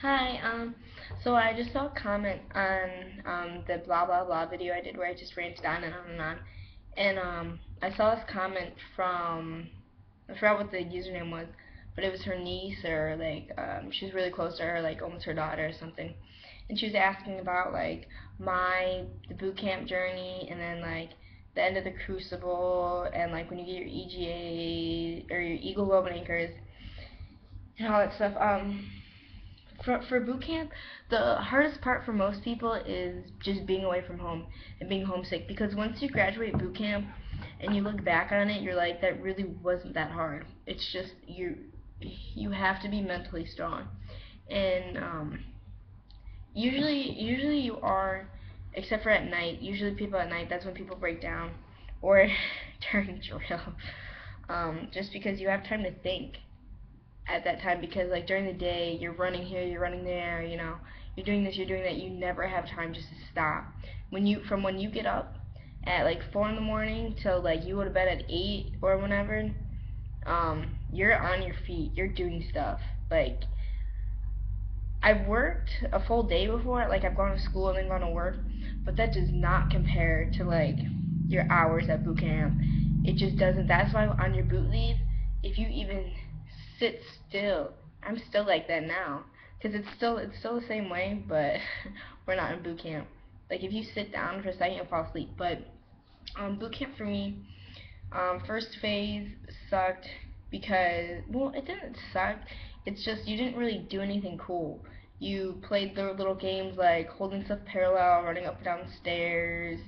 Hi, so I just saw a comment on the blah blah blah video I did where I just ranted on and on and on. And I saw this comment from, I forgot what the username was, but it was her niece, or like she was really close to her, like almost her daughter or something. And she was asking about like the boot camp journey, and then like the end of the crucible, and like when you get your EGA or your Eagle Global Anchors and all that stuff. For boot camp, the hardest part for most people is just being away from home and being homesick, because once you graduate boot camp and you look back on it, you're like, that really wasn't that hard. It's just you have to be mentally strong. And usually you are, except for at night. Usually people at night, that's when people break down, or during drill. Just because you have time to think at that time, because like during the day you're running here, you're running there, you're doing this, you're doing that. You never have time just to stop. When you get up at like 4 in the morning till like you go to bed at 8 or whenever, you're on your feet, you're doing stuff. Like, I've worked a full day before, like I've gone to school and then gone to work, but that does not compare to like your hours at boot camp. It just doesn't. That's why on your boot leave, if you even sit still, I'm still like that now, because it's still the same way, but we're not in boot camp. Like if you sit down for a second, you'll fall asleep. But boot camp for me, first phase sucked because, well, it didn't suck. It's just you didn't really do anything cool. You played the little games like holding stuff parallel, running up and down the stairs,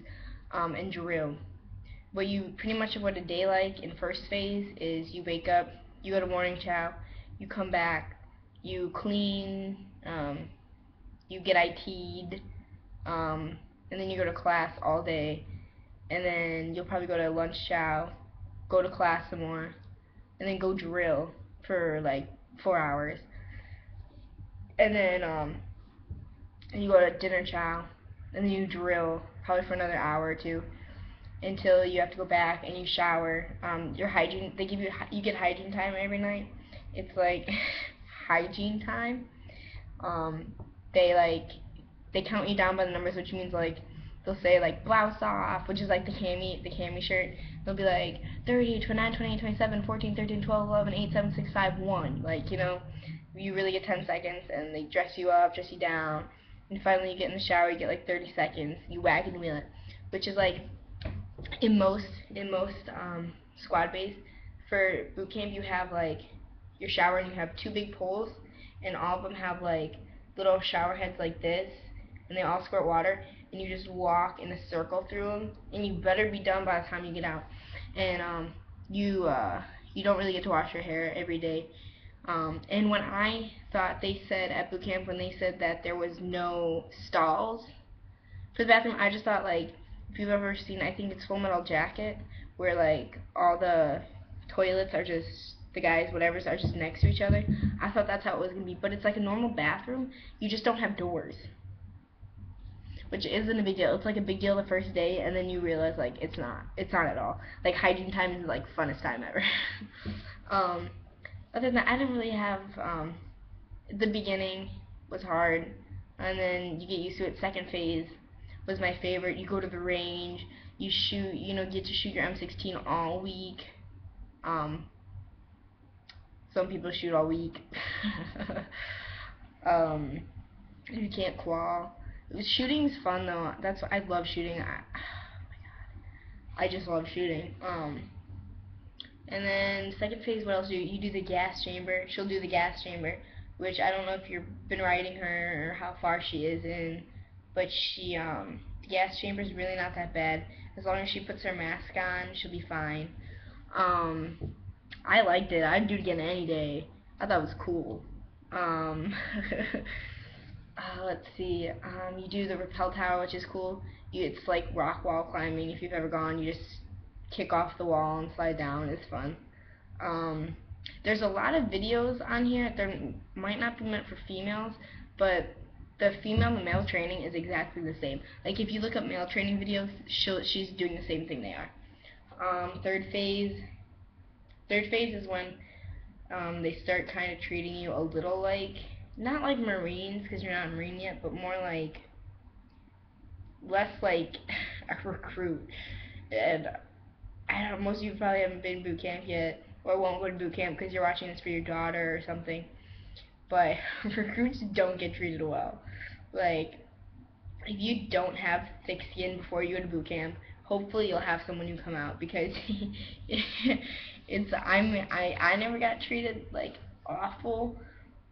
and drill. What a day like in first phase is: you wake up, you go to morning chow, you come back, you clean, you get IT'd, and then you go to class all day, and then you'll probably go to lunch chow, go to class some more, and then go drill for like 4 hours, and then you go to dinner chow, and then you drill probably for another hour or two until you have to go back and you shower. Your hygiene, you get hygiene time every night. It's like hygiene time. Um, they like they count you down by the numbers, which means like they'll say like blouse off, which is like the cami shirt. They'll be like 30, 29, 28, 27, 14, 13, 12, 11, 8, 7, 6, 5, 1. Like, you really get 10 seconds, and they dress you up, dress you down, and finally you get in the shower, you get like 30 seconds. You wag and wheel it, which is like in most squad base. For boot camp, you have like your shower, and you have two big poles, and all of them have like little shower heads like this, and they all squirt water, and you just walk in a circle through them, and you better be done by the time you get out. And you don't really get to wash your hair every day. And when I thought they said at boot camp, when they said that there was no stalls for the bathroom, I just thought, like, if you've ever seen, I think it's Full Metal Jacket, where like all the toilets are just, the guys whatever's are just next to each other. I thought that's how it was gonna be, but it's like a normal bathroom. You just don't have doors, which isn't a big deal. It's like a big deal the first day, and then you realize like it's not. It's not at all. Like hygiene time is like funnest time ever. um, Other than that, I didn't really have. The beginning was hard, and then you get used to it. Second phase was my favorite. You go to the range, you shoot. Get to shoot your M16 all week. Um, some people shoot all week. um, you can't qual. Shooting's fun though. I love shooting. I just love shooting. And then second phase, what else do you do? The gas chamber. She'll do the gas chamber, which I don't know if you've been riding her or how far she is in, but the gas chamber is really not that bad. As long as she puts her mask on, she'll be fine. Um, I liked it. I'd do it again any day. I thought it was cool. Um, let's see. You do the rappel tower, which is cool. It's like rock wall climbing. If you've ever gone, you just kick off the wall and slide down. It's fun. Um, there's a lot of videos on here. They might not be meant for females, but the female and male training is exactly the same. Like if you look up male training videos, she's doing the same thing they are. Third phase. Third phase is when they start kind of treating you a little like not like Marines because you're not a Marine yet, but more like less like a recruit. And I don't know, most of you probably haven't been boot camp yet, or won't go to boot camp because you're watching this for your daughter or something. But recruits don't get treated well. Like, if you don't have thick skin before you go to boot camp, hopefully you'll have someone who come out because I never got treated like awful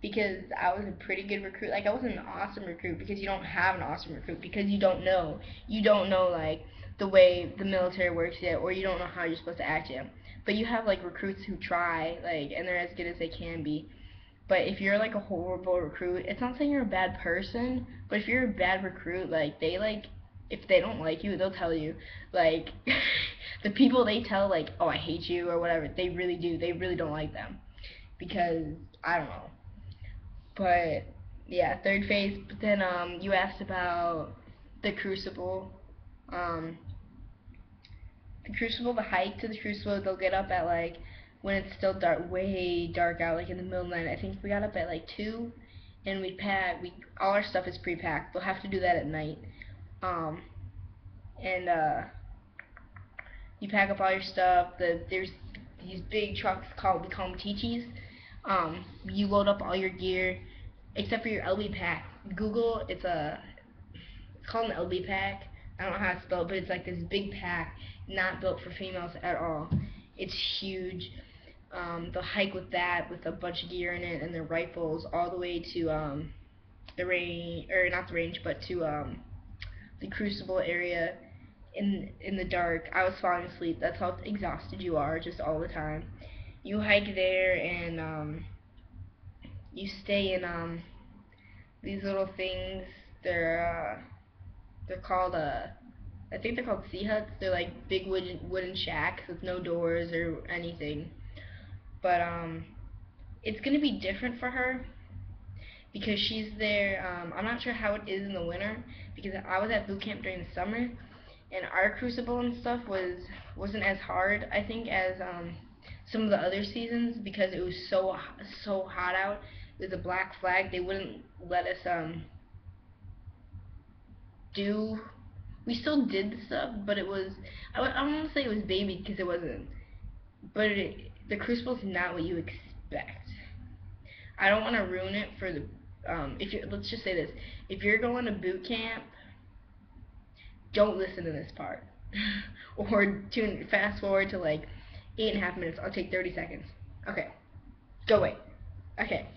because I was a pretty good recruit. Like I wasn't an awesome recruit because you don't have an awesome recruit because you don't know. You don't know like the way the military works yet, or you don't know how you're supposed to act yet. But you have like recruits who try like and they're as good as they can be. But if you're like a horrible recruit, it's not saying you're a bad person, but if you're a bad recruit, like if they don't like you, they'll tell you. Like the people they tell like, "Oh, I hate you" or whatever, they really do. They really don't like them because I don't know. But yeah, third phase. But then you asked about the Crucible. Um the Crucible, the hike to the Crucible, they'll get up at like when it's still dark, way dark out, like in the middle of the night. I think we got up at like 2, and we pack. We all our stuff is pre-packed. They'll have to do that at night. Um, and you pack up all your stuff. There's these big trucks called we call them Tichis. You load up all your gear except for your LB pack. Google it's called an LB pack. I don't know how to spell it, but it's like this big pack, not built for females at all. It's huge. They'll hike with that, with a bunch of gear in it, and their rifles, all the way to the range, or not the range, but to the Crucible area in the dark. I was falling asleep. That's how exhausted you are, just all the time. You hike there, and you stay in these little things. They're called I think they're called sea huts. They're like big wooden shacks with no doors or anything. But it's gonna be different for her because she's there. I'm not sure how it is in the winter because I was at boot camp during the summer, and our crucible and stuff wasn't as hard I think as some of the other seasons because it was so hot out. With a black flag, they wouldn't let us do. We still did the stuff, but it was I don't want to say it was baby because it wasn't. But the crucible's not what you expect. I don't want to ruin it for the if you let's just say this, if you're going to boot camp, don't listen to this part, or tune fast forward to like 8.5 minutes. I'll take 30 seconds. Okay, go away. Okay,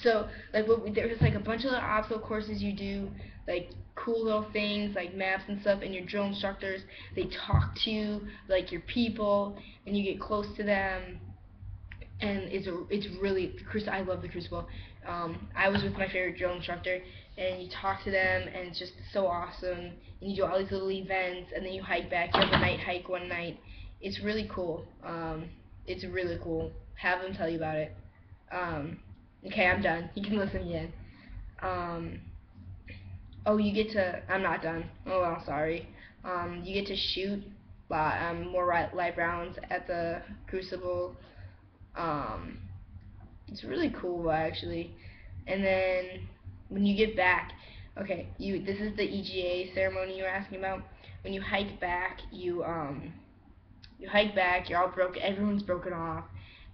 so like there was like a bunch of little obstacle courses you do, like cool little things like maps and stuff, and your drill instructors they talk to you like your people, and you get close to them, and it's really I love the Crucible. I was with my favorite drill instructor, and you talk to them, and it's just so awesome. And you do all these little events, and then you hike back. You have a night hike one night. It's really cool. It's really cool. Have them tell you about it. Um, okay, I'm done. You can listen again. Um, oh, you get to. I'm not done. Oh well, sorry. You get to shoot more live rounds at the Crucible. Um, it's really cool actually. And then when you get back, okay, this is the EGA ceremony you were asking about. When you hike back, you hike back, you're all broken, everyone's broken off.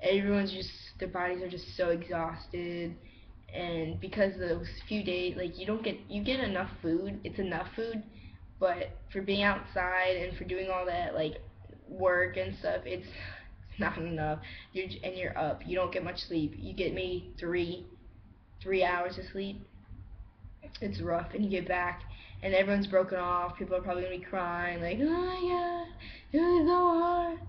Everyone's just their bodies are just so exhausted. And because those few days, like you get enough food, it's enough food, but for being outside and for doing all that like work and stuff, it's not enough. You're up. You don't get much sleep. You get maybe 3 hours of sleep. It's rough, and you get back, and everyone's broken off. People are probably gonna be crying, like, "Oh my God, it was so hard."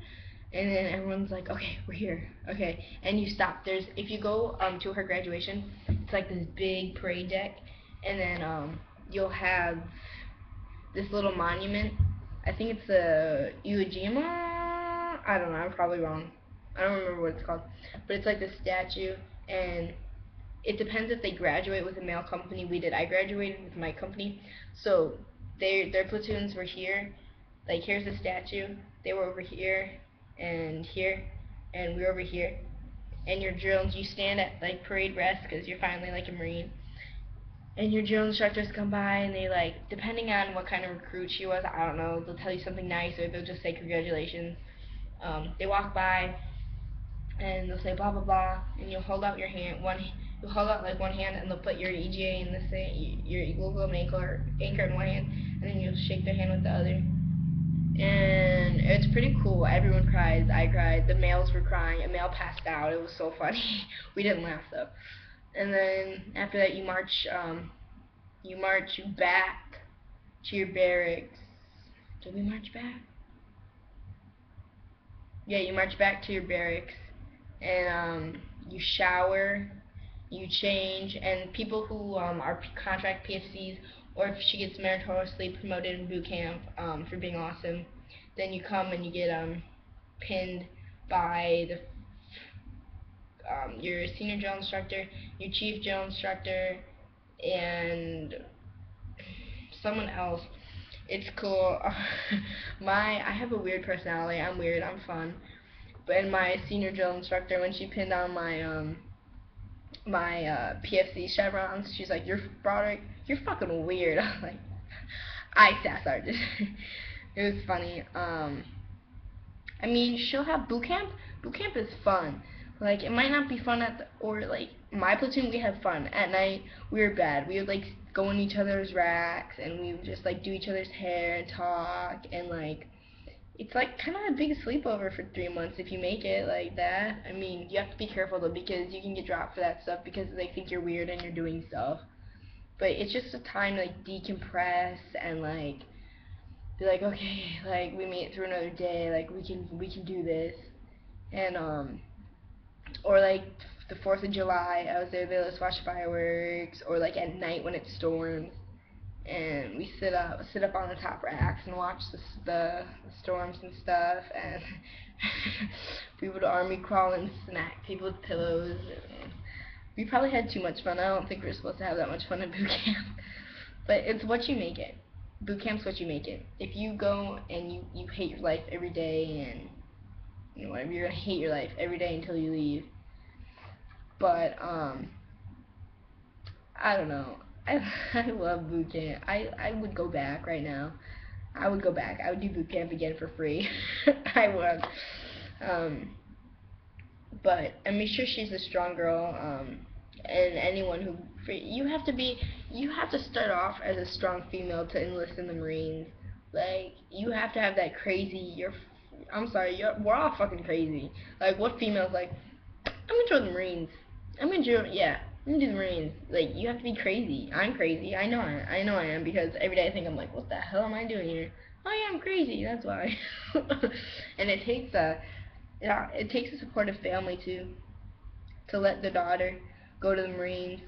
And then everyone's like, "Okay, we're here." Okay, and you stop. If you go to her graduation, it's like this big parade deck, and then you'll have this little monument. I think it's the Iwo Jima. I don't know. I'm probably wrong. I don't remember what it's called, but it's like this statue, and it depends if they graduate with a male company. We did. I graduated with my company, so their platoons were here. Like here's the statue. They were over here, and we were over here. and your drills, you stand at like parade rest because you're finally like a Marine, and your drill instructors come by and they like, depending on what kind of recruit she was, I don't know, they'll tell you something nice or they'll just say congratulations. They walk by and they'll say blah blah blah, and you'll hold out your hand, you'll hold out like one hand and they'll put your EGA in the same, your global anchor in one hand, and then you'll shake their hand with the other. And it's pretty cool. Everyone cries. I cried. The males were crying. A male passed out. It was so funny. We didn't laugh though. And then after that, you march back to your barracks. Did we march back? Yeah, you march back to your barracks, and you shower, you change, and people who are contract PFCs, or if she gets meritoriously promoted in boot camp for being awesome, then you come and you get pinned by the your senior drill instructor, your chief drill instructor, and someone else. It's cool. I have a weird personality. I'm weird. I'm fun. But my senior drill instructor, when she pinned on my PFC chevrons, she's like, "You're Broderick, you're fucking weird." I was like, "I Staff Sergeant." It was funny. I mean, she'll have boot camp. Boot camp is fun. Like, it might not be fun or like, my platoon, we had fun. At night, we were bad. We would, like, go in each other's racks, and we would just, like, do each other's hair and talk, and, like, it's, like, kind of a big sleepover for 3 months if you make it like that. I mean, you have to be careful, though, because you can get dropped for that stuff because they think you're weird and you're doing stuff. But it's just a time to, like, decompress and, like, be like, okay, like, we made it through another day, like, we can do this. And or like the 4th of July, I was there to let's watch fireworks, or like at night when it storms, and we sit up on the top racks and watch the storms and stuff, and we would army crawl and smack people with pillows. And we probably had too much fun. I don't think we're supposed to have that much fun at boot camp, but it's what you make it. Boot camp's what you make it. If you go and you hate your life every day, and you know, whatever, you're gonna hate your life every day until you leave. But I don't know. I love boot camp. I would go back right now. I would go back. I would do boot camp again for free. I would. But I mean, sure, she's a strong girl. And anyone who you have to start off as a strong female to enlist in the Marines. Like, you have to have that crazy. We're all fucking crazy. Like, what female's like, I'm gonna join the Marines. I'm gonna do the Marines. Like, you have to be crazy. I'm crazy. I know I am, because every day I think, I'm like, what the hell am I doing here? Oh yeah, I'm crazy. That's why. And it takes a supportive family to let the daughter go to the Marines.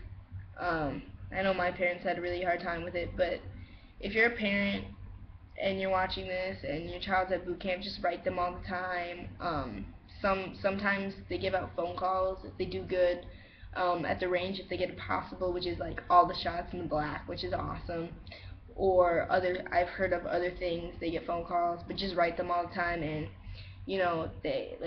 I know my parents had a really hard time with it, but if you're a parent and you're watching this and your child's at boot camp, just write them all the time. Sometimes they give out phone calls if they do good. At the range, if they get a possible, which is like all the shots in the black, which is awesome. Or I've heard of other things, they get phone calls, but just write them all the time, and you know, they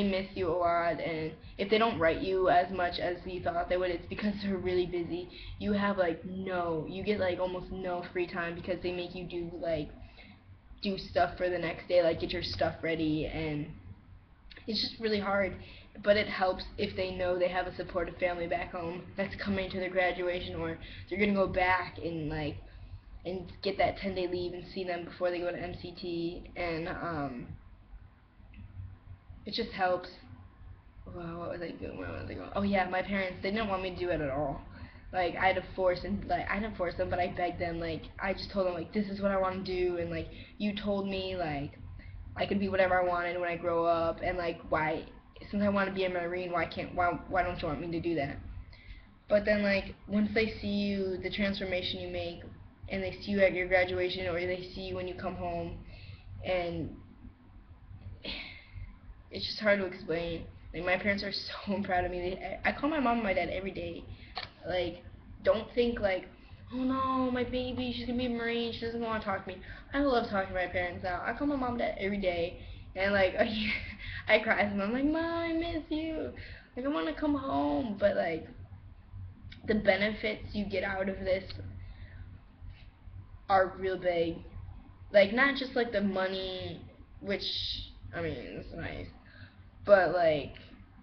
miss you a lot, and if they don't write you as much as you thought they would, it's because they're really busy. You get like almost no free time, because they make you do stuff for the next day, like get your stuff ready, and it's just really hard. But it helps if they know they have a supportive family back home that's coming to their graduation, or they're gonna go back and get that 10-day leave and see them before they go to MCT, and it just helps. Well, what was I doing? Where was I going? Oh yeah, my parents, they didn't want me to do it at all. Like, I didn't force them, but I begged them. Like, I just told them, like, this is what I want to do, and like, you told me, like, I could be whatever I wanted when I grow up, and like, since I want to be a Marine, why don't you want me to do that? But then, like, once they see you, the transformation you make, and they see you at your graduation, or they see you when you come home, and it's just hard to explain. Like, my parents are so proud of me. I call my mom and my dad every day. Like, don't think like, oh no, my baby, she's gonna be a Marine, she doesn't want to talk to me. I love talking to my parents now. I call my mom and dad every day, and like, I cry and I'm like, Mom, I miss you. Like, I want to come home. But, like, the benefits you get out of this are real big. Like, not just, like, the money, which, I mean, it's nice. But, like,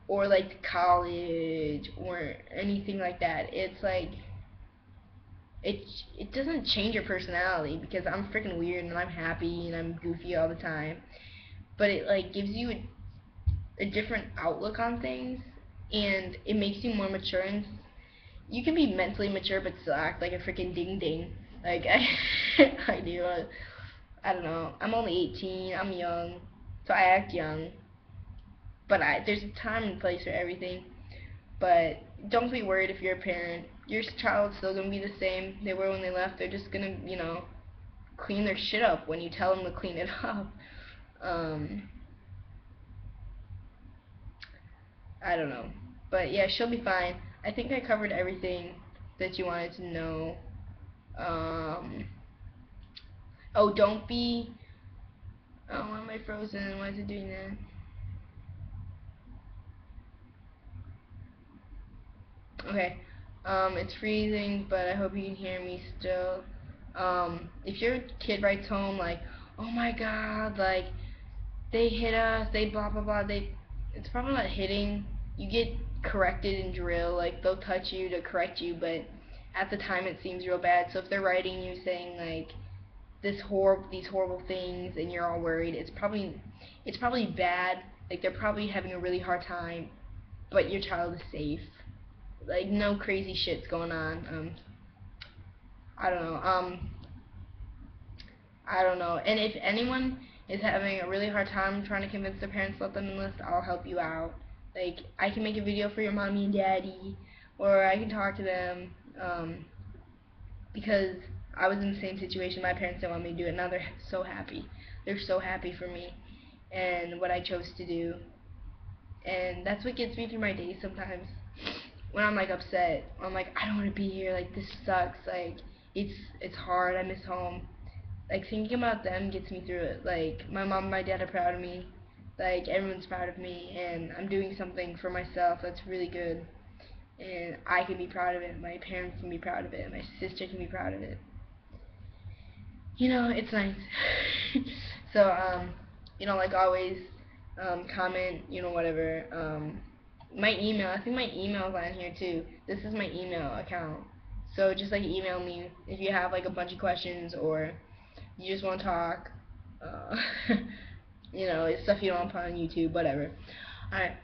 or, like, college or anything like that. It's, like, it it doesn't change your personality because I'm freaking weird and I'm happy and I'm goofy all the time. But it like gives you a different outlook on things and it makes you more mature and you can be mentally mature but still act like a freaking ding ding. Like I do. I don't know. I'm only 18. I'm young, so I act young. But there's a time and place for everything. But don't be worried if you're a parent. Your child's still gonna be the same they were when they left. They're just gonna, clean their shit up when you tell them to clean it up. Um, I don't know. But yeah, she'll be fine. I think I covered everything that you wanted to know. Um, oh, don't be. Oh, why am I frozen? Why is it doing that? Okay. It's freezing, but I hope you can hear me still. If your kid writes home like, oh my god, like, they hit us, they blah blah blah, it's probably not hitting. You get corrected in drill, like, they'll touch you to correct you, but at the time it seems real bad. So if they're writing you saying, like, these horrible things and you're all worried, it's probably bad. Like, they're probably having a really hard time, but your child is safe. Like, no crazy shit's going on. I don't know. I don't know. And if anyone is having a really hard time trying to convince their parents to let them enlist, I'll help you out. Like, I can make a video for your mommy and daddy, or I can talk to them, because I was in the same situation. My parents didn't want me to do it. Now they're so happy. They're so happy for me and what I chose to do. And that's what gets me through my days sometimes. When I'm like upset, I'm like, I don't want to be here. Like, this sucks. Like, it's hard. I miss home. Like, thinking about them gets me through it. Like, my mom and my dad are proud of me. Like, everyone's proud of me, and I'm doing something for myself that's really good. And I can be proud of it. My parents can be proud of it. My sister can be proud of it. It's nice. So, like always, comment, whatever. My email, I think my email's on here too. This is my email account. So just like email me if you have like a bunch of questions or you just want to talk. It's stuff you don't want to put on YouTube, whatever. Alright,